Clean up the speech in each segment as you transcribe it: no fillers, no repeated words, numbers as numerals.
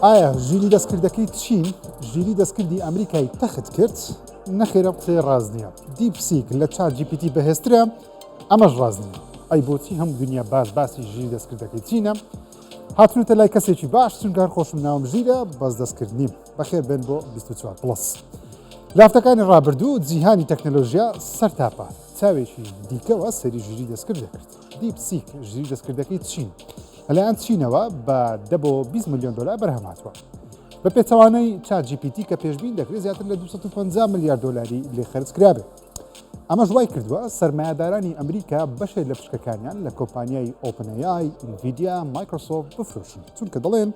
ئایا ژیری دەستکردەکەی چین ژیری دەستکردی ئەمریکای تەخت کرد نەخێرە قسەی ڕاست نییە. دیپسیک لە چات GPT بەهێزترە، ئەمەش ڕاست نییە. ئەی بۆچی هەموو دنیا باسی ژیری دەستکردەکەی چینە؟ هاتوونەتە لای کەسێکی باش چونکە هەر خۆشم ناوم ژیرە بەس دەستکردنیم. بەخێر بێن بۆ 24+. لافتەکانی ڕابردوو جیهانی تەکنەلۆژیا سەرتاپە چاوێکی دیکەوە سەری ژیری دەستکرد دەکرد. دیپسیک ژیری دەستکردەکەی چین لەلایەن چینەوە بە 10 بۆ 20 ملیۆن دلار بەرهەماتوە. بە پێچەوانەی چات GPT کە پێشبین دەکرێت زیاتر لە 250 ملیارد دلاری لێ خەرج کرابێت. ئەمەش وای کردووە سەرمایه‌دارانی ئەمریکا بەشێک لە پشکەکانیان لە کۆمپانیای OpenAI، NVIDIA، Microsoft بفرۆشن، چونکە دەڵێن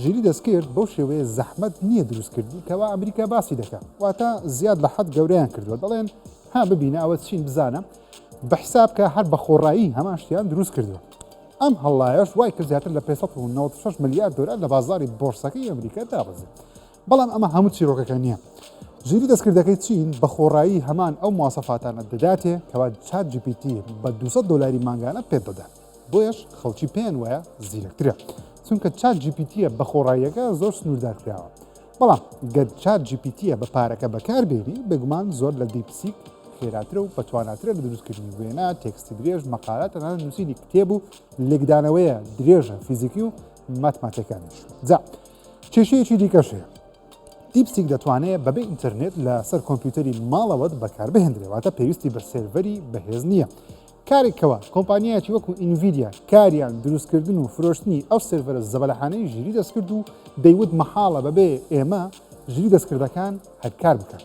ژیری دەستکرد بەو شێوەیە زەحمەت نییە دروستکردی کەوا ئەمریکا باسی دەکات. واتە زیاد لە حەد گەورەیان کردووە. دەڵێن ها ببینە ئەوە چین بزانە بە حساب کە هەر بە خۆڕایی هەمان شتیان دروست کردووە. ئەم هەڵایەش وای کرد زیاتر لە 596 ملیارد دلار لە بازاری بۆرسەکەی ئەمریکا دابەزێت. بەڵام ئەمە هەموو چیرۆکەکە نییە. ژیری دەستکردەکەی چین بە خۆڕایی هەمان ئەو مواسەفاتانە دەداتێ کەوا چات GPT بە 200 دلاری مانگانە پێ دەدات. بۆیەش خەڵکی پێیان وایە زیرەکترە، چونکە چات GPT بە خۆڕاییەکە زۆر سنووردار کراوە. بەڵام گەر چات GPT بە پارەکە بەکاربێنی بێگومان زۆر لە دیپسیک خێراترە و بەتواناترە لە دروستکردنی وێنە، تێکستی درێژ، مەقالات، تەنانەت نووسینی کتێب و لێکدانەوەیە درێژە فیزیکی و ماتماتیکانیش. جا کێشەیەکی دیکەشەیە. دیپسیک دەتوانێت بەبێ ئینتەرنێت لە سەر کۆمپیوتەری ماڵەوەت بەکاربهێنرێتواتە پێویستی بە سێڤەری بەهێز نییە. کارێکەوە کۆمپانیایەکی وەکو ئینڤیدیا کاریان دروستکردن و فرۆشتنی ئەو سێڤەرە زەبەلەحانەی ژیری دەستکرد و دەیوت مەحاڵە بەبێ ئێمە ژیری دەستکردەکان هەرکار بکەن.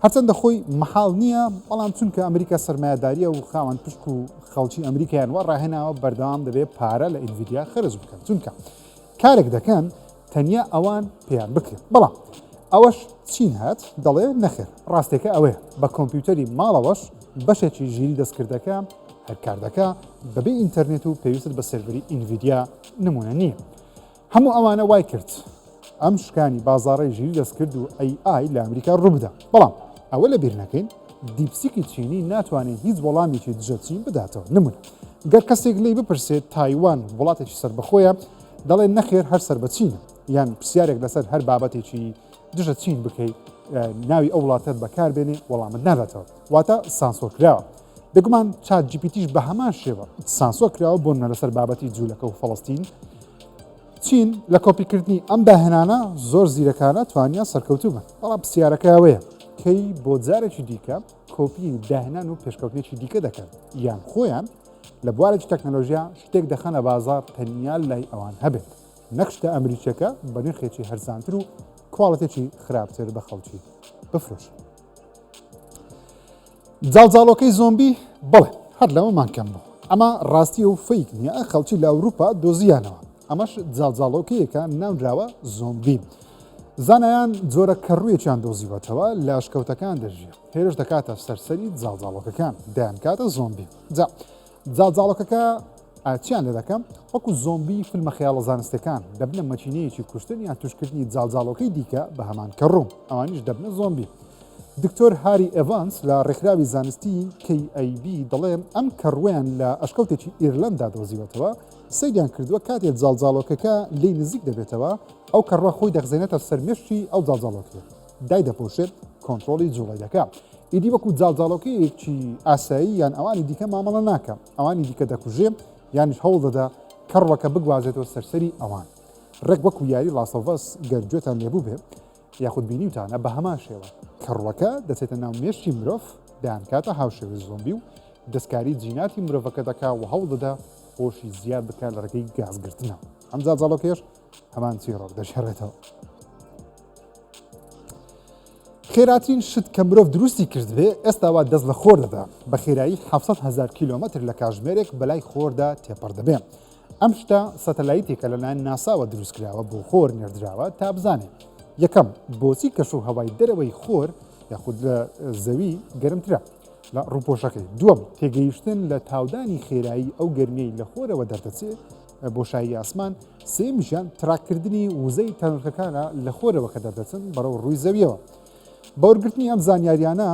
هەرچەندە خۆی مەحاڵ نییە، بەڵام چونکە ئەمریکا سەرمایه‌داریە و خاوەن پشک و خەڵکی ئەمریکایان وا ڕاهێناوە بەردەوام دەبێت پارە لە ئینڤیدیا خەرج بکەن، چونکە کارێک دەکەن تەنیا ئەوان پێیان بکرێت. بەڵام ئەوەش چین هات دەڵێ نەخێر، ڕاستێکە ئەوەیە بە کۆمپیوتەری ماڵەوەش بەشێکی ژیری دەستکردەکە هەرکاردەکە بەبێ ئینتەرنێت و پێویست بە سێڤەری ئینڤیدیا نمونە نییە. هەموو ئەوانە وای کرد ئەم شکانی بازاڕی ژیری دەستکرد و AI لە ئەمریکا ڕووبدا. بەڵام ئەوە لە بیر نەکەین دیپسیکی چینی ناتوانێت هیچ وەڵامێکی دژە چین بداتەوە. نمونە گەر کەسێک لی بپرسێت تایوان وڵاتێکی سەربەخۆیە دەڵێن نەخێر هەر سەر بە چینە، یان پرسیارێک لەسەر هەر بابەتێکی دژە چین بکەیت ناوی ئەو وڵاتت بەکاربێنێ وەڵامت ناداتەوە، واتە سانسۆرکراوە. بێگومان چات GPTش بە هەمان شێوە سانسۆرکراوە بۆنە لەسەر بابەتی جوولەکە و فەڵەستین. چین لە کۆپیکردنی ئەم داهێنانە زۆر زیرەکانە توانیا سەرکەوتوو بن، بەڵام پرسیارەکە ئەوەیە کەی بۆ جارێکی دیکە کۆپی داهێنان و پێشکەوتنێکی دیکە دەکەن، یان خۆیان لە بوارێکی تەکنەلۆژیا شتێک دەخەنە بازار تەنیا لای ئەوان هەبێت، نەکشتە ئەمریکیەکە بە نرخێکی هەرزانتر و کواڵەتێکی خراپتر بە خەڵکی بفرۆش. جاڵجاڵۆکەی زۆمبی بڵێ هەر لەوەمان کەم بوو. ئەمە ڕاستی و فەیک نییە، خەڵکی لە ئەوروپا دۆزیانەوە. ئەمەش جاڵجاڵۆکەیەکە ناونراوە زۆمبی. زانایان جۆرە کەڕوویەکیان دۆزیوەتەوە لە ئەشکەوتەکان دەژیە، هێرش دەکاتە سەرسەری جاڵجاڵۆکەکان دایان کاتە زۆمبی. جاڵجاڵۆکەکە ئاچیان لێ دەکەم وەکو زۆمبی فیلمە خەیاڵە زانستەکان دەبنە مەچینەیەکی کوشتن یان توشکردنی جاڵجاڵۆکەی دیکە بە هەمان کەڕوو، ئەوانیش دەبنە زۆمبی. دکتۆر هاری ئێڤانس لە ڕێکخراوی زانستی KAB دەڵێ ئەم کەڕویان لە ئەشکەوتێکی ئیرلەندا دۆزیوەتەوە، سەیریان کردووە کاتێک جاڵجاڵۆکەکە لی نزیک دەبێتەوە ئەو کەڕوە خۆی دەخزێنێتە سەرمێشتی ئەو جاڵجاڵۆکێ، دای دەپۆشێت کۆنتترۆلی جوڵی دەکات. ئیدی وەکو جاڵجاڵۆکەیەکی ئاسایی یان ئەوانی دیکە مامەڵە ناکە، ئەوانی دیکە دەکوژێ یانیش هەوڵ دەدا کەڕوەکە بگوازێتەوە سەرسەری ئەوان. ڕێک وەکو یاری لاسەڤەس گەرگوێتان لێبوو بێ یاخود بینیوتانە بە هەمان شێوە کەڕوەکە دەچێتە ناو مێشتی مرۆڤ دایان کاتە هاوشێوی زۆمبی و دەستکاری جیناتی مرۆڤەکە دەکا و هەوڵ دەدا خۆشی زیاد بکات لە ڕێگەی گازگرتنەوە. ئەم جاڵجاڵۆکەش هەمان چیرۆک دەژێڕێتەوە. خێراترین شت کە مرۆڤ دروستی کردبێ ئێستاوا دەست لە خۆر دەدا، بە خێرایی 700,000 کیلۆمەتر لە کاتژمێرێک بەلای خۆردا تێپەڕ دەبێ. ئەم شتە سەتەلایتێکە لەلایەن ناساوە دروستکراوە بۆ خۆر نێردراوە تا بزانێت یەکەم بۆچی کەش و هەوای دەرەوەی خۆر یاخود لە زەوی گەرمترە لە ڕووپۆشەکەی. دووەم تێگەیشتن لە تاودانی خێرایی ئەو گەرمیەی لە خۆرەوە دەردەچێت بۆشایی ئاسمان. سێمیشیان تراککردنی وزەی تەنورەکانە لە خۆرەوە کە دەردەچن بەرەو ڕووی زەویەوە. بەوەرگرتنی ئەم زانیاریانە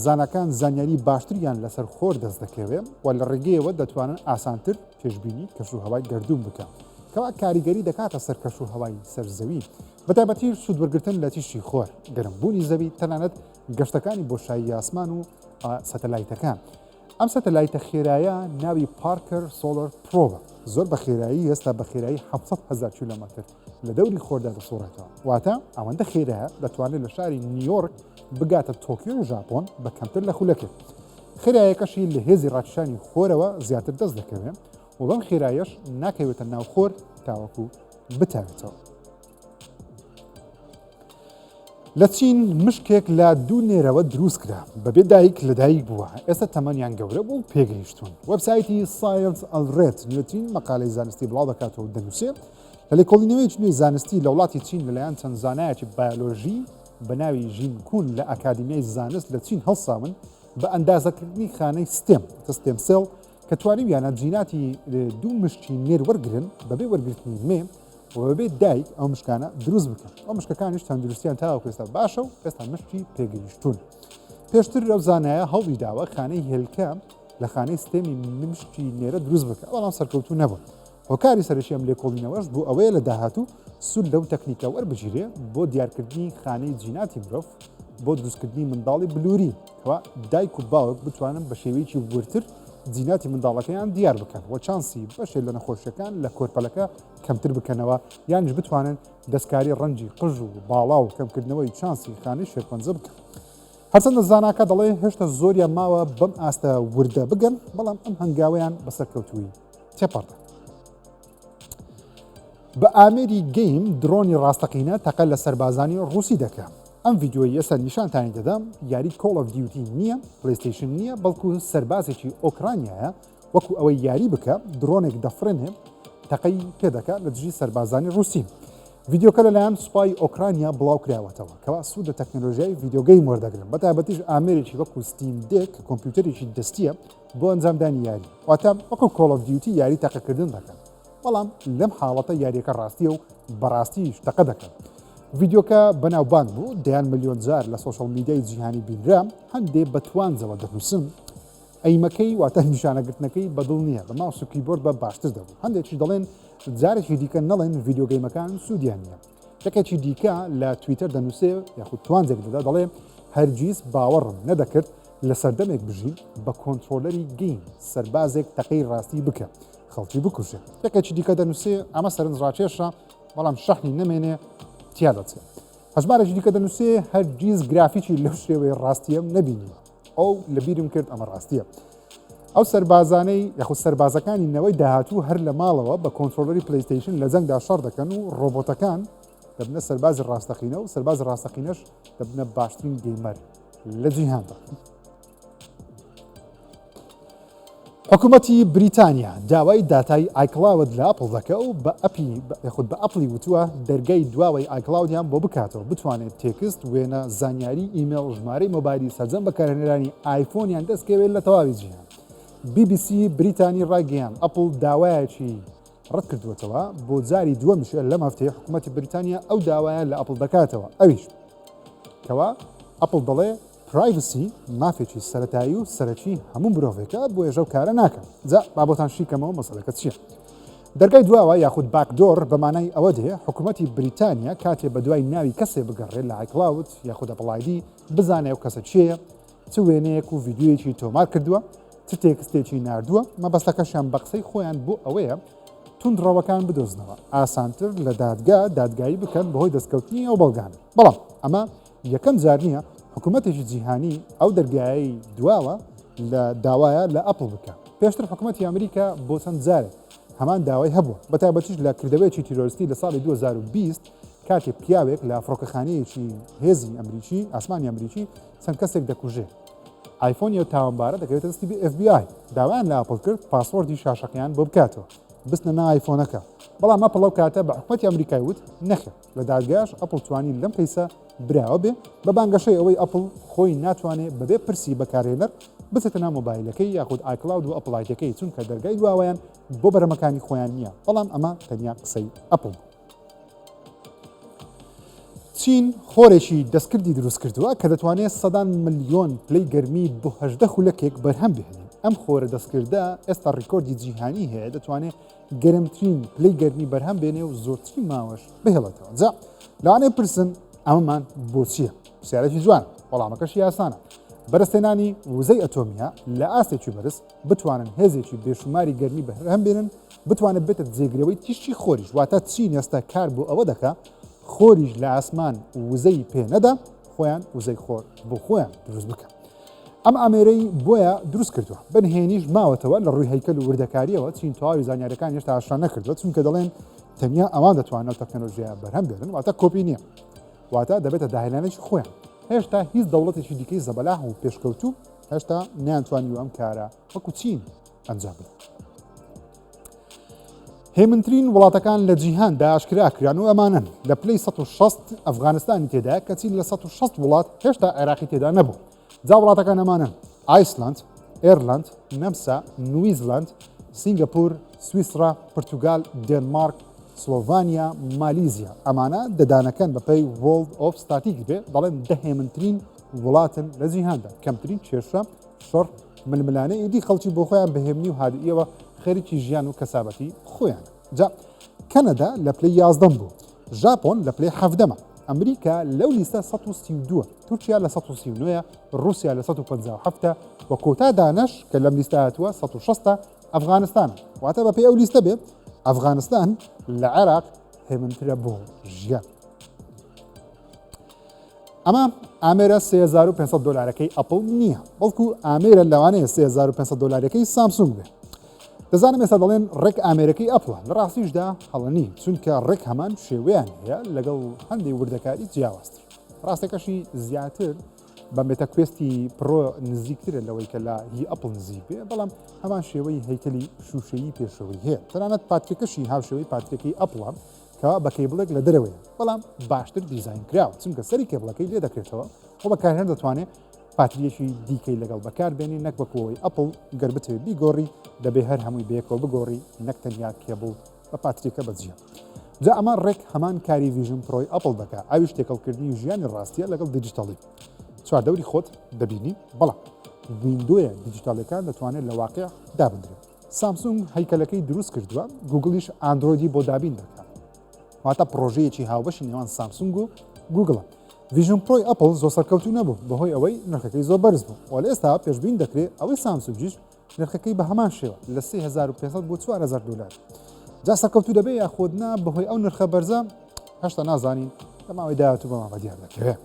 زانەکان زانیاری باشتریان لەسەر خۆر دەست دەکەوێت و لە ڕێگەیەوە دەتوانن ئاسانتر پێشببینی کەش و هەوای گەردوون بکەن. کەوا کاریگەری دەکاتە سەرکەش و هەوای سەرزەوی بەتایبەتی سوودوەرگرتن لە تیشی خۆر گەرمبوونی زەوی تەنانەت گەشتەکانی بۆشایی ئاسمان و سەتەلایتەکان ئەم سەتەلایتە خێرایە ناوی پارکر سۆلەر پرۆبە زۆر بە خێرایی هێستا بە خێرایی 700,000 کیلۆمەتر لە دەوری خۆردا دەسوڕێتەوە واتە ئەوەندە خێرایە دەتوانێت لە شاری نیویۆرک بگاتە تۆکیۆ و ژاپۆن بە کەمتر لە خولەکێک خێرایەکەشی لە هێزی ڕاکشانی خۆرەوە زیاتر دەست دەکەوێت و بەم خێرایەش ناکەوێتە ناو خۆر تاوەکو بتاوێتەوە لە چین مشکێک لە دوو نێرەوە دروست کرا بەبێ دایک لە دایک بووە ئێستا تەمەنیان گەورە بوو پێگەیشتون وەبسایتی ساینس ئەلڕێت نوێترین مەقالەی زانستی بڵاو دەکاتەوە دەنووسێت لە لێکۆڵینەوەیەکی نوێی زانستی لە وڵاتی چین لەلایەن چەند زانایەکی بایۆلۆژی بە ناوی ژینکون لە ئەکادمیای زانست لە چین هەڵساون بە ئەندازەکردنی خانەی ستێم سێڵ کە توانیویانە جیناتی دوو مشتی نێر وەرگرن بەبێ وەرگرتنی مێ و بەبێ دایک ئەو مشکانە دروست بکەن ئەو مشکەکانیش تەندروستیان تاوەکو ئێستا باشە و ئێستا مشتی پێگەیشتون پێشتر ئەو زانایە هەوڵی داوە خانەی هێلکە لە خانەی ستێمی مشتی نێرە دروست بکە بەڵام سەرکەوتوو نەبوو هۆکاری سەرشی ئەم لێکۆڵینەوەش بوو ئەوەیە لە داهاتوو سود لەو تەکنیکە وەربگیرێ بۆ دیارکردنی خانەی جیناتی مرۆڤ بۆ دروستکردنی منداڵی بلووری کەوا دایک و باوک بتوانن بە شێوەیەکی وورتر جیناتی منداڵەکەیان دیار بکەن و چانسی بەشێک لە نەخۆشیەکان لە کۆرپەلەکە کەمتر بکەنەوە یانش بتوانن دەستکاری ڕەنجی قژ و باڵا و کەمکردنەوەی چانسی خانەی شێرپەنجە بکەن هەرچەندە زاناکە دەڵێ هێشتا زۆریان ماوە بەم ئاستە وردە بگەن بەڵام ئەم هەنگاویان بەسەرکەوتووی تێپەڕدا بە ئامێری گەیم درۆنی ڕاستەقینە تەقە لە سەربازانی ڕووسی دەکات ئەم ڤیددیۆی ئێستا نیشانتانی دەدەم یاری کۆڵ ئۆف دیوتی نییە پلیستیشن نییە بەڵکو سەربازێکی ئۆکرانیایە وەکو ئەوەی یاری بکە درۆنێک دەفرێنێ تەقەی پێدەکات لە دژی سەربازانی ڕووسی ڤیددیۆکە لەلایەن سوپای ئۆکرانیا بڵاو کراوەتەوە کەوا سوودە تەکنۆلۆژیای ڤیددیۆگەی وەردەگرن بەتایبەتیش ئامێرێکی وەکو ستیم دێک کۆمپیوتەرێکی دەستیە بۆ ئەنجامدانی یاری واتە وەکو کۆڵ ئۆف دیوتی یاری تەقەکردن دەکەن بەڵام لەم حاڵەتە یاریەکە ڕاستیە و بەڕاستیش تەقە دەکەن ڤیددیۆکە بەناوبانگ بوو دەیان ملیۆن جار لە سۆشەڵ میدیای جیهانی بینرا هەندێک بەتوانجەوە دەنووسن ئەیمەکەی واتە نیشانەگرتنەکەی بەدڵ نییە بە ماوس و کیبۆرد بە باشتر دەبوو هەندێکی دەڵێن جارێکی دیکە نەڵێن ڤیددیۆگەیمەکان سوودیان نییە یەکێکی دیکە لە تویتەر دەنووسێ یاخود توانجێک دەدا دەڵێ هەرگیز باوەڕم نەدەکرد لە سەردەمێک بژین بە کۆنتترۆلەری گەیم سەربازێک تەقەی ڕاستی بکە خەڵکی بکوژێ یەکێکی دیکە دەنووسێ ئەمە سەرنجڕاکێشە بەڵام شەحنی نەمێنێ تیا دەچێت هەژمارێکی دیکە دەنووسێ هەرگیز گرافیکی لەو شێوەیە ڕاستیەم نەبینیوە ئەو لە بیرم کرد ئەمە ڕاستیە ئەو سەربازانەی یاخود سەربازەکانی نەوەی داهاتوو هەر لە ماڵەوە بە کۆنتترۆلەری پلیستیشن لە جەنگدا شەڕ دەکەن و ڕۆبۆتەکان دەبنە سەربازی ڕاستەقینە و سەرباز ڕاستەقینەش دەبنە باشترین گەیمەر لە جیهاندا حکوومەتی بریتانیا داوای داتای ئایکلاود لە ئەپڵ دەکە و بە ئەپی یاخود بە ئەپڵی وتووە دەرگای دواوەی ئایکلاودیان بۆ بکاتەوە بتوانێت تێکست وێنە زانیاری ئیمێل ژمارەی مۆبایلی سەرجەم بەکارهێنەرانی ئایفۆنیان دەستکەوێت لە تەواوی جیهان BBC بریتانی ڕاگەیان ئەپڵ داوایەکی ڕەت کردوێتەوە بۆ جاری دووەمیش لەم هەفتەیە حکوومەتی بریتانیا ئەو داوایە لە ئەپڵ دەکاتەوە ئەویش کەوا ئەپڵ دەڵێ پرایڤسی مافێکی سەرەتایی و سەرەکی هەموو مرۆڤێکە بۆ ێژە و کارە ناکەن جا بابۆتان شیکەمەوە مەسەلەکە چییە دەرگای دواوە یاخود باکدۆر بەمانای ئەوە دێ حکوومەتی بریتانیا کاتێ بە دوای ناوی کەسێ بگەڕێت لە ئایکلاود یاخود ئەپڵایدی بزانێ و کەسە چییە چ وێنەیەک و ڤیددیۆیەکی تۆمار کردووە چ تێکستێکی نردووە مەبەستەکەشیان بە قسەی خۆیان بۆ ئەوەیە توندڕەوەکان بدۆزنەوە ئاسانتر لە دادگایی بکەن بەهۆی دەستکەوتنی ئەو بەڵگان بەڵام ئەمە یەکەم جار نییە حکوومەتێکی جیهانی ئەو دەرگایی دواوە لە داوایە لە ئەپڵ بکە پێشتر حکوومەتی ئەمریکا بۆ چەند جارێک هەمان داوای هەبووە بەتایبەتیش لە کردەوەیەکی تیرۆریستی لە ساڵی 2020 کاتێک پیاوێک لە فڕۆکەخانەیەکی هێزی ئەمریکی ئاسمانی ئەمریکی چەند کەسێک دەکوژێ ئایفۆنی و تاوانبارە دەکەوێتە دەستی FBI داوایان لە ئەپڵ کرد پاسوەردی شاشەکەیان بۆ بکاتەوە بستنە ناو ئایفۆنەکە بەڵام ئەپڵ ئەو کاتە بە حکوومەتی ئەمریکای وت نەخێت لە دادگاش ئەپڵ توانی لەم کەیسە براوە بێ بە بانگەشەی ئەوەی ئەپڵ خۆی ناتوانێت بەبێ پرسی بەکارهێنەر بچێتە ناو مۆبایلەکەی یاخود ئایکلاود و ئەپڵایەکەی چونکە دەرگای دواوەیان بۆ بەرەمەکانی خۆیان نییە بەڵام ئەمە تەنیا قسەی ئەپڵ چین خۆرێکی دەستکردی دروست کردووە کە دەتوانێت 100 ملیۆن پلەی گەرمی بۆ 18 خولەکێک بەرهەم بهێنێت ئەم خۆرە دەستکردە ئێستا ڕیکۆردی جیهانی هەیە دەتوانێت گەرمترین پلەی گەرمی بەرهەم بێنێ و زۆرترین ماوەش بهێڵێتەوە. جا لەوانەیە پرسن ئەمەمان بۆ چییە؟ پرسیارێکی جوانە، وەڵامەکەشی ئاسانە. بەرزهێنانی وزەی ئەتۆمیە لە ئاستێکی بەرز بتوانن هێزێکی بێشماری گەرمی بەرهەم بێنن، بتوانێت بێتە جێگرەوەی تیشتی خۆریش، واتە چین ئێستا کار بۆ ئەوە دەکا خۆریش لە ئاسمان وزەی پێ نەدا خۆیان وزەی خۆر بۆ خۆیان دروست بکە. ئەم ئامێرەی بۆیە دروست کردووە، بەنهێنیش ماوەتەوە لە ڕووی هەیکەل و وردەکاریەوە چین تەواوی زانیاریەکان هێشتا ئاشان نەکردووە، چونکە دەڵێن تەنیا ئەوان دەتوانێت تەکنۆلۆژیا بەرهەم بێنن، واتە کۆپی نییە، واتە دەبێتە داهێنانێکی خۆیان. هێشتا هیچ دەوڵەتێکی دیکەی زەبەلاح و پێشکەوتوو هێشتا نەیانتوانی ئەم کارە وەکو چین ئەنجام بدەن. هێمنترین وڵاتەکان لە جیهاندا ئاشکرا کران و ئەمانن لە پلەی 160 ئەفغانستانی تێدا کە چین لە 160 وڵات هێشتا عێراقی تێدا نەبوو. جا وڵاتەکان ئەمانن ئایسلاند، ئێرلاند، نەمسا، نویزلاند، سینگەپور، سویسرا، پرتوگال، دێنمارک، سلۆڤانیا، مالیزیا. ئەمانە دەدانەکەن بەپەی وۆرلد ئۆف ستاتیک بێ دەڵێن هێمنترین وڵاتن لە جیهاندا، کەمترین کێشە شەڕ ململانە ئیدی خەڵکی بۆ خۆیان بەهێمنی و هادئیەوە خەریکی ژیان و کەسابەتی خۆیان. جا کەنەدا لە پلەی 11 بوو، ژاپۆن لە پلەی 7 ئەمریکا لەو لیستە 132، تورکیا لە 139، رووسیا لە 157 و کۆتا دانش کە لەم لیستە هاتووە 160 ئەفغانستانە. واتە بەپێی ئەو لیستە بێت ئەفغانستان لە عێراق هێمنترە بۆ ژیان. ئەمە ئامێرە 3500 دۆلارەکەی ئەپڵ نییە، بەڵکو ئامێرە لەوانەیە 3500 دۆلارەکەی سامسونگ بێ. دەزانم ئێستا دەڵێن ڕێک ئامێرەکەی ئەپڵە، لە ڕاستیشدا هەڵەنی، چونکە ڕێک هەمان شێوەیان هەیە لەگەڵ هەندێک وردەکاری جیاوازتر. ڕاستەکەشی زیاتر بە مێتەکوێستی پرۆ نزیکترە لەوەی کە لە هی ئەپڵ نزیک بێ، بەڵام هەمان شێوەی هەیکەلی شوشەیی پێشەوەی هەیە. تەنانەت پاتریکەشی هاوشێوەی پاتریەکەی ئەپڵە کە بە کەیبڵێک لە دەرەوەیە، بەڵام باشتر دیزاین کراوە، چونکە سەری کێبڵەکەی لێ دەکرێتەوە خۆ بەکارهێنەر دەتوانێت پاتریەکی دیکەی لەگەڵ بەکار بێنی، نەک وەکەوەی ئەپڵ گەر بتەوێت بیگۆڕی دەبێ هەر هەمووی بەیەکەوە بگۆڕی، نەک تەنیا کێبڵ بە پاتریەکە بەجیا. جا ئەمە ڕێک هەمان کاری ڤیژن پرۆی ئەپڵ دەکا، ئاویش تێکەڵکردنی ژیانی ڕاستیە لەگەڵ دیجیتاڵی. چواردەوری خۆت دەبینی، بەڵام ویندۆیە دیجیتالەکان دەتوانێت لە واقع دابدرێت. سامسونگ هەیکەلەکەی دروست کردووە، گوگلیش ئاندرۆیدی بۆ دابین دەکات، واتە پرۆژەیەکی هاوبەشی نێوان سامسونگ و گوگڵە. ڤیژن پرۆی ئەپڵ زۆر سەرکەوتوو نەبوو بەهۆی ئەوەی نرخەکەی زۆر بەرز بوو، وە لە ئێستا پێشبین دەکرێت ئەوەی سامسونگیش نرخەکەی بە هەمان شێوە لە 3500 بۆ 4000 دلار. جا سەرکەوتوو دەبێت یاخۆدنا بەهۆی ئەو نرخە بەرزە هەشتا نازانین لە ماوەی داهاتوو بەمانە دیار دەکەوێت.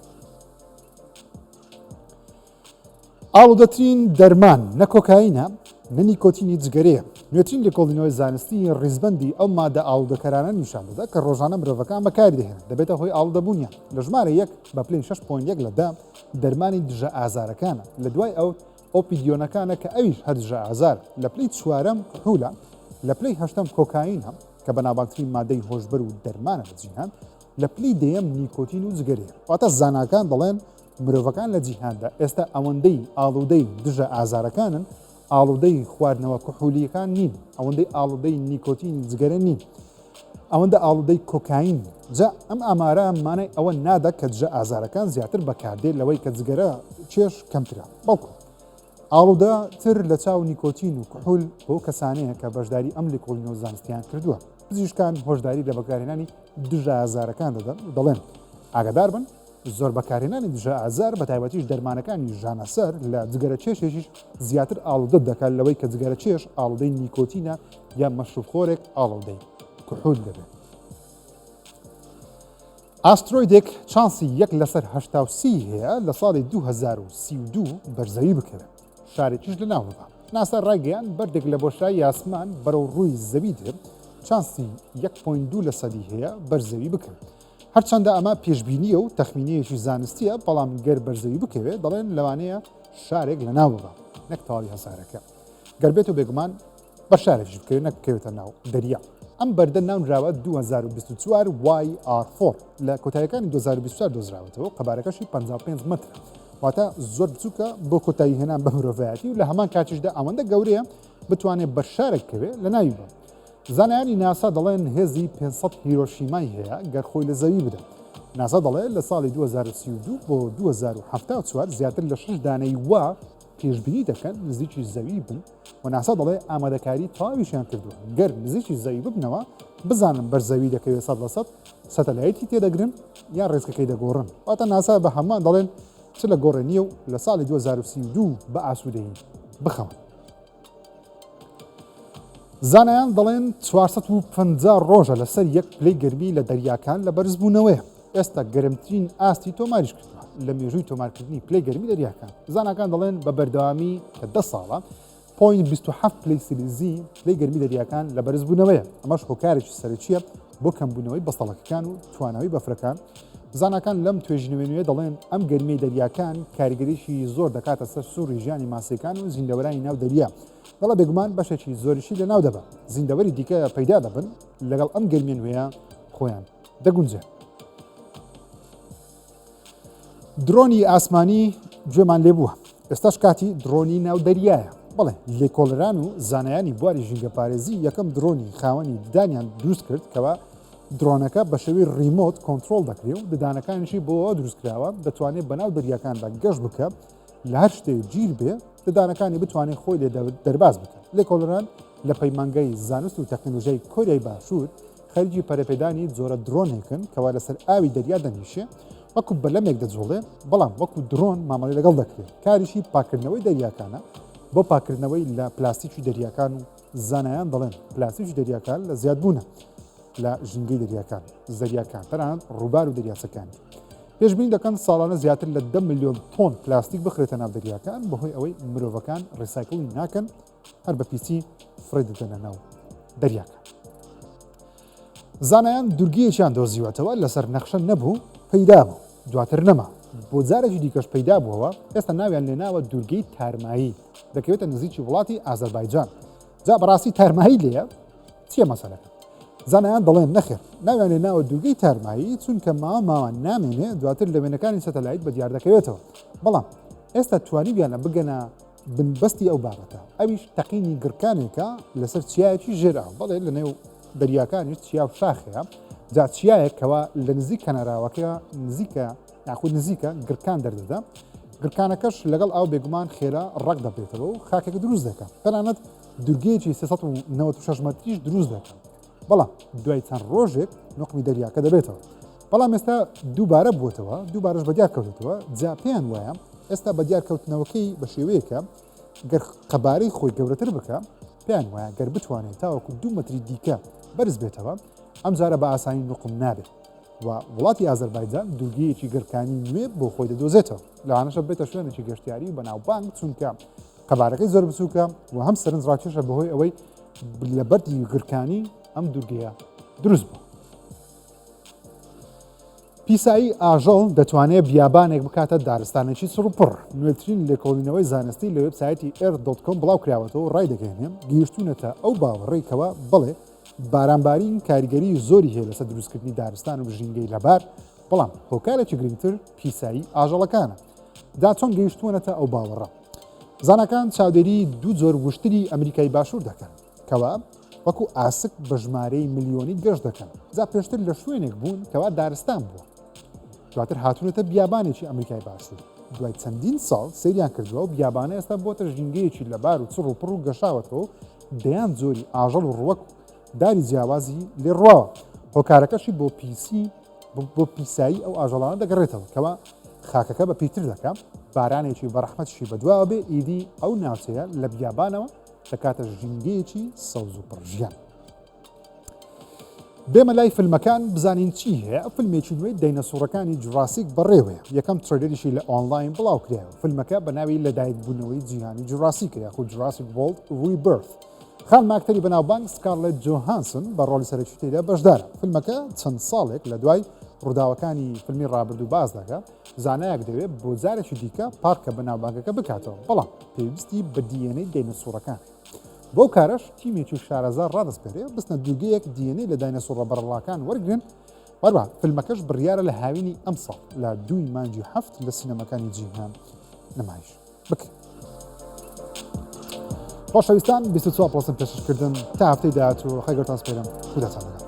ئاڵودەترین دەرمان نە کۆکاینە، نە نیکۆتینی جگەرەیە. نوێترین لێکۆڵینەوەی زانستی ڕیزبەندی ئەو مادە ئاڵودەکەرانە نیشان دەدا کە ڕۆژانە مرۆڤەکان بەکاری دەهێنن، دەبێتە هۆی ئاڵودەبوونیان. لە ژمارە 1 بە پلەی 6.1 لەدا دەرمانی دژە ئازارەکانە، لە دوای ئەو ئۆپیدیۆنەکانە کە ئەویش هەر دژە ئازار، لە پلەی 4 کحولە، لە پلەی 8 کۆکاینە کە بەناوبانگترین مادەی هۆشبەر و دەرمانە لە جیهان، لە پلەی 10 نیکۆتین و جگەرەیە. واتە زاناکان دەڵێن مرۆڤەکان لە جیهاندا ئێستا ئەوەندەی ئاڵودەی دژە ئازارەکانن، ئاڵودەی خواردنەوە کحولیەکان نین، ئەوەندەی ئاڵودەی نیکۆتین جگەرە نین، ئەوەندە ئاڵودەی کۆکاین. جا ئەم ئامارە مانای ئەوە نادا کە دژە ئازارەکان زیاتر بەکاردێت لەوەی کە جگەرە چێش کەمترە، بەڵکو ئاڵودە تر لە چاو نیکۆتین و کحول بۆ کەسانەیە کە بەشداری ئەم لێکۆڵینەوە زانستیان کردووە. پزیشکان هۆشداری لە بەکارهێنانی دژە ئازارەکان دەدەن و دەڵێن ئاگادار بن زۆر بەکارهێنانی دژە ئازار بە تایبەتیش دەرمانەکانی ژانەسەر لە جگەرە چێشێکیش زیاتر ئاڵودە دەکات لەوەی کە جگەرە چێش ئاڵودەی نیکۆتینە یا مەشروبخۆرێک ئاڵودەی کحول دەبێت. ئاسترۆیدێک چانسی 1 لەسەر 83 هەیە لە ساڵی 2032 بەرزەوی بکەوێت، شارێکیش لە ناو ببە. ناسا ڕایگەیان بەردێک لە بۆشایی یاسمان بەرەو ڕووی زەوی دێت، چانسی 1.2 لە سەدی هەیە بەرزەوی بکەوێت. هەرچەندە ئەمە پێشبینیە و تەخمینەیەکی زانستیە، بەڵام گەر بەرزەوی بکەوێت دەڵێن لەوانەیە شارێک لە ناو ببە، نەک تەواوی هەسارەکە. گەربێت و بێگومان بە شارێکی بکەوێت نەک بکەوێتە ناو دەریا. ئەم بەردە ناونراوە 2024 YR4 لە کۆتاییەکانی 2024 دۆزراوەتەوە، قەبارەکەشی 55 متر، واتە زۆر بچووکە بۆ کۆتایی هێنان بە مرۆڤایەتی و لە هەمان کاتیشدا ئەوەندە گەورەیە بتوانێت بە شارێک بکەوێت لە ناوی بە. زانایانی ناسا دەڵێن هێزی 500 هیرۆشیمای هەیە گەر خۆی لە زەوی بدەن. ناسا دەڵێت لە ساڵی 2032 بۆ 2074 زیاتر لە 6 دانەی وا پێشبینی دەکەن نزیکی زەوی بن و ناسا دەڵێ ئامادەکاری تەواویشیان کردووە گەر نزیکی زەوی ببنەوە بزانن بەرزەوی دەکەوێت 100% سەتەلایەتی تێدەگرن یا ڕێزگەکەی دەگۆڕن واتە ناسا بە هەمان دەڵێن چ لە گۆڕێنیە و لە ساڵی 2032 بە ئاسوودەیی بخەون. زانایان دەڵێن 450 ڕۆژە لەسەر یەک پلەی گەرمی لە دەریاکان لە بەرزبوونەوەیە. ئێستا گەرمترین ئاستی تۆماریش کردووە لە مێژووی تۆمارکردنی پلەی گەرمی دەریاکان. زاناکان دەڵێن بە بەردەوامی کە 10 ساڵە 0.27 پلەی سیلیزی پلەی گەرمی دەریاکان لە بەرزبوونەوەیە. ئەمەش هۆکارێکی سەرەکیە بۆ کەمبوونەوەی بەستەڵەکەکان و تواناوی بەفرەکان. زاناکان لەم توێژینەوەی دەڵێن ئەم گەرمی دەریاکان کاریگەریشی زۆر دەکاتە سەر سووری ژیانی ماسیەکان و زیندەوەرانی ناو دەریا. دەڵە بێگومان بەشێکی زۆریشی لە ناو دەبە زیندەوەری دیکە پەیدا دەبن لەگەڵ ئەم گەرمیە نوێیە خۆیان دەگونجێ. درۆنی ئاسمانی گوێمان لێبووە. ئێستاش کاتی درۆنی ناو دەریایە. بەڵێ لێکۆڵەران و زانایانی بواری ژینگە پارێزی یەکەم درۆنی خاوەنی ددانیان دروست کرد کەەوە درۆنەکە بە شێوەی ریمۆت کۆنتترۆل دەکرێت و ددانەکانیشی بۆ دروستکراوە دەتوانێت بەناو دەریاکاندا گەشت بکە لە هەر شتێک گیر بێ ددانەکانی بتوانێت خۆی لێ دەرباز بکە. لێکۆڵەران لە پەیمانگەی زانست و تەکنۆلۆژیای کۆریای باشوور خەریکی پەرەپێدانی جۆرە درۆنێکن کەوا لەسەر ئاوی دەریا دەنیشێ وەکو بەلەمێک دەجوڵێ بەڵام وەکو درۆن مامەڵی لەگەڵ دەکرێت. کاریشی پاکردنەوەی دەریاکانە بۆ پاکردنەوەی لە پلاستیکی دەریاکان و زانایان دەڵێن پلاستیکی دەریاکان لە زیادبوونە لە ژینگەی دەریاکان زەریاکان تەنانەت ڕووبار و دەریاچەکانی. پێشبینی دەکەن ساڵانە زیاتر لە 10 ملیۆن تۆن پلاستیک بخرێتە ناو دەریاکان بەهۆی ئەوەی مرۆڤەکان ڕیسایکڵی ناکەن هەر بە پیسی فڕێ دەدەنە ناو دەریاکان. زانایان دوورگەیەکیان دۆزیوەتەوە لەسەر نەخشە نەبوو پەیدا بوو دواتر نەما بۆ جارێکی دیکەش پەیدا بووەوە ئێستا ناویان لێناوە دوورگەی تارمایی دەکەوێتە نزیکی وڵاتی ئازەربایجان. جا بەڕاستی تارمایی لێیە چیە مەسەلەکە؟ زانایان دەڵێن نەخێر ناویان لێناوە دوورگەی تارمایی چونکە ماوان نامێنێ دواتر لە وێنەکانی سەتەلایت بە دیار دەکەوێتەوە. بەڵام ئێستا توانیبیانە بگەنە بنبەستی ئەو بابەتە ئەویش تەقینی گرکانێکە لەسەر چیایەکی ژێراوە بەڵێ لە نێو دەریاکانیش چیا و شاخەیە جا چیایەکەوە لە نزیک کەناراوەکە نزیکە یاخود نزیکە گرکان دەردەدا گرکانەکەش لەگەڵ ئاو بێگومان خێرا ڕق دەبێتەوە و خاکێک دروست دەکەن تەنانەت دوورگەیەکی 396 مەتریش دروست دەکەن. بەڵام دوای چەند ڕۆژێک نقمی دەریاکە دەبێتەوە. بەڵام ئێستا دووبارە بووتەوە دووبارەش بەدیار کەوتێتەوە جا پێیان وایە ئێستا بەدیارکەوتنەوەکەی بە شێوەیەکە گەر قەبارەی خۆی گەورەتر بکە پێیان وایە گەر بتوانێت تاوەکو 2 مەتری دیکە بەرز بێتەوە ئەم جارە بە ئاسانی نقم نابێت و وڵاتی ئازەربایجان دوورگەیەکی گەرکانی نوێ بۆ خۆی دەدۆزێتەوە لەوانەشە بێتە شوێنێکی گەشتیاری و بەناوبانگ چونکە قەبارەکەی زۆر بچووکە و هەم سەرنج ڕاکێشە بەهۆی ئەوەی لە بەردی گرکانی ئەم دوورگەیە دروست بوو. پیسایی ئاژەڵ دەتوانێت بیابانێک بکاتە دارستانێکی سڕوپڕ. نوێترین لێکۆڵینەوەی زانستی لە وێبسایتی air.com بڵاو کراوەتەوە و ڕای دەگەێنێ گەیشتونەتە ئەو باوەڕێکەوە بڵێ بارانبارین کاریگەری زۆری هەیە لەسەر دروستکردنی دارستان و بژینگەی لەبار بەڵام هۆکارێکی گرنگتر پیسایی ئاژەڵەکانە. دا چۆن گەیشتوونەتە ئەو باوەڕە؟ زانەکان چاودێری دوو جۆر وشتری ئەمریکای باشوور دەکەن کەوا وەکو ئاسک بە ژمارەی ملیۆنی گەشت دەکەن. جا پێشتر لە شوێنێک بوون کەوا دارستان بووە دواتر هاتوونەتە بیابانێکی ئەمریکای باشوور. دوای چەندین ساڵ سەیریان کردووە و بیابانە ئێستا بۆتە ژینگەیەکی لەبار و چڕ و پڕ و گەشاوەتەوە دەیان زۆری ئاژەڵ و ڕوەک داری جیاوازی لێ ڕواوە. هۆکارەکەشی بۆ پیسایی ئەو ئاژەڵانە دەگەڕێتەوە کەوا خاکەکە بە پیتر دەکەم بارانێکی بەڕەحمەتشی بەدواوە بێ ئیدی ئەو ناوچەیە لە بیابانەوە دەکاتە ژینگەیەکی سەوز و پڕژیان. بێمە لای فیلمەکان بزانین چی هەیە. فیلمێکی نوێی داینەسۆڕەکانی جوراسیک بەڕێوەیە یەکەم ترێلەریشی لە ئۆنلاین بڵاو کرایەوە. فیلمەکە بە ناوی لەدایکبوونەوەی جیهانی جوراسیکە یاخود جوراسیک وۆرلد ریبرث. خان ماکتەری بەناوبانگ سکارلێت جۆهانسن بە ڕۆڵی سەرەکی تێدا بەشدارە. فیلمەکە چەند ساڵێک لە دوای ڕووداوەکانی فیلمی ڕابردوو باز دەکات. زانایەک دەوێت بۆ جارێکی دیکە پارکە بەناوبانگەکە بکاتەوە بەڵام پێویستی بە دیێنەی داینەسۆڕەکان. بۆ کارەش تیمێکی شارەزار ڕادەسپێرێ بستنە دوورگەیەک دیێنەی لە داینەسۆڕە بەرەڵاکان وەرگن. وەروە فیلمەکەش بڕیارە لە هاوینی ئەم ساڵ لە 2 مانگی 7 لە سینەماکانی جیهان نمایش بکرێت. خۆشەویستان 24 پێشکردن تا هەفتەی داهاتوو خەیگەرتان سپێرم خوداتان لەگەڵ.